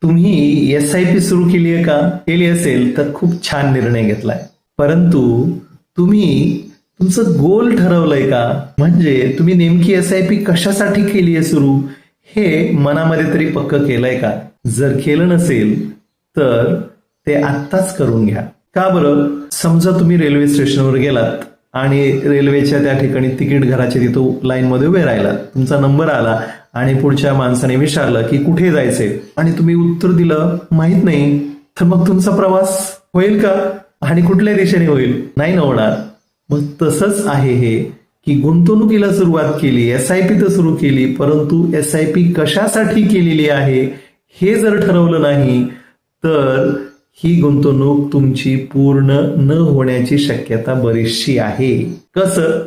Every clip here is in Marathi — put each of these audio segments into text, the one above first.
तुम्ही SIP सुरू केली आहे का? केली असेल तर खूप छान निर्णय घेतलाय. परंतु तुम्ही तुमचं गोल ठरवलंय का? म्हणजे तुम्ही नेमकी SIP कशासाठी केली आहे सुरू, हे मनामध्ये तरी पक्क केलंय का? जर केलं नसेल तर ते आत्ताच करून घ्या. का बरं? समजा तुम्ही रेल्वे स्टेशनवर गेलात आणि रेल्वेच्या त्या ठिकाणी तिकीट घराच्या तिथं लाईनमध्ये उभे राहिलात. तुमचा नंबर आला आणि पुढच्या माणसाने विचारलं की कुठे जायचंय आणि तुम्ही उत्तर दिलं माहित नाही, तर मग तुमचा प्रवास होईल का? आणि कुठल्या दिशेने होईल? नाही ना होणार. मग तसंच आहे हे की गुंतवणुकीला सुरुवात केली, SIP तर सुरू केली, परंतु SIP कशासाठी केलेली आहे हे जर ठरवलं नाही तर ही गुंतवणूक तुमची पूर्ण न होण्याची शक्यता बरीचशी आहे. कसं?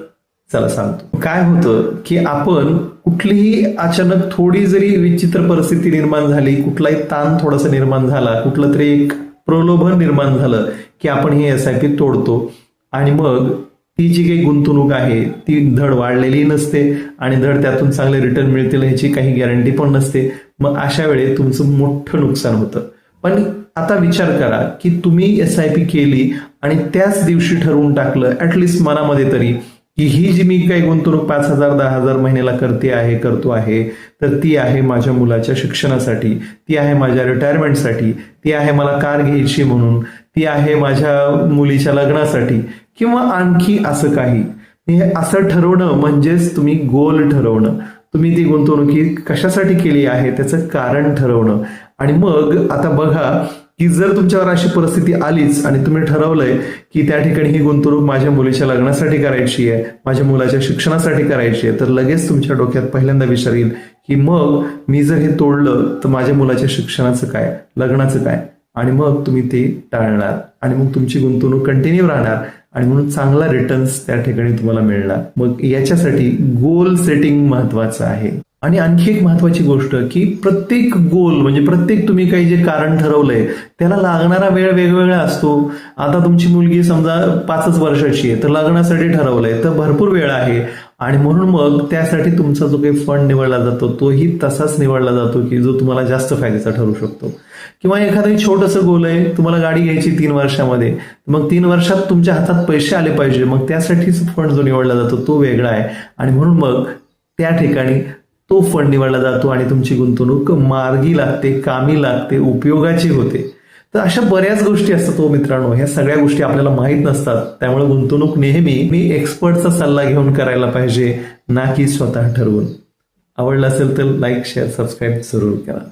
चला सांगतो. काय होतं की आपण कुठलीही अचानक थोडी जरी विचित्र परिस्थिती निर्माण झाली, कुठलाही ताण थोडासा निर्माण झाला, कुठलं तरी एक प्रलोभन निर्माण झालं की आपण ही SIP तोडतो आणि मग ती जी काही गुंतवणूक आहे ती धड वाढलेली नसते आणि धड त्यातून चांगले रिटर्न मिळतील ह्याची काही गॅरंटी पण नसते. मग अशा वेळी तुमचं मोठं नुकसान होतं. पण आता विचार करा की तुम्ही SIP केली आणि त्याच दिवशी ठरवून टाकलं, ऍटलिस्ट मनामध्ये तरी, की ही जी मी काही गुंतवणूक 5,000 10,000 महिन्याला करतो आहे तर ती आहे माझ्या मुलाच्या शिक्षणासाठी, ती आहे माझ्या रिटायरमेंटसाठी, ती आहे मला कार घ्यायची म्हणून, ती आहे माझ्या मुलीच्या लग्नासाठी किंवा आणखी असं काही. हे असं ठरवणं म्हणजेच तुम्ही गोल ठरवणं. तुम्ही ती गुंतवणुकी कशासाठी केली आहे त्याचं कारण ठरवणं. आणि मग आता बघा की जर तुमच्यावर अशी परिस्थिती आलीच आणि तुम्ही ठरवलंय की त्या ठिकाणी ही गुंतवणूक माझ्या मुलीच्या लग्नासाठी करायची आहे, माझ्या मुलाच्या शिक्षणासाठी करायची आहे, तर लगेच तुमच्या डोक्यात पहिल्यांदा विचार येईल की मग मी जर हे तोडलं तर माझ्या मुलाच्या शिक्षणाचं काय, लग्नाचं काय? आणि मग तुम्ही ते टाळणार आणि मग तुमची गुंतवणूक कंटिन्यू राहणार आणि म्हणून चांगला रिटर्न्स त्या ठिकाणी तुम्हाला मिळणार. मग याच्यासाठी गोल सेटिंग महत्वाचं आहे. आणि आणखी एक महत्वाची गोष्ट की प्रत्येक गोल म्हणजे प्रत्येक तुम्ही काही जे कारण ठरवलंय त्याला लागणारा वेळ वेगवेगळा असतो. आता तुमची मुलगी समजा 5 वर्षाची आहे तर लग्नासाठी ठरवलंय तर भरपूर वेळ आहे आणि म्हणून मग त्यासाठी तुमचा जो काही फंड निवडला जातो तोही तसाच निवडला जातो की जो तुम्हाला जास्त फायद्याचा ठरू शकतो. किंवा एखादं छोटंसं गोल आहे, तुम्हाला गाडी घ्यायची 3 वर्षामध्ये, मग 3 वर्षात तुमच्या हातात पैसे आले पाहिजे, मग त्यासाठीच फंड जो निवडला जातो तो वेगळा आहे आणि म्हणून मग त्या ठिकाणी तो फंड निवडला जातो आणि तुमची गुंतवणूक मार्गी लागते, कामी लागते, उपयोगाची होते. तर अशा बऱ्याच गोष्टी असतात हो मित्रांनो. ह्या सगळ्या गोष्टी आपल्याला माहीत नसतात. त्यामुळे गुंतवणूक नेहमी मी एक्सपर्टचा सल्ला घेऊन करायला पाहिजे, ना की स्वतः ठरवून. आवडलं असेल तर लाईक, शेअर, सबस्क्राईब जरूर करा.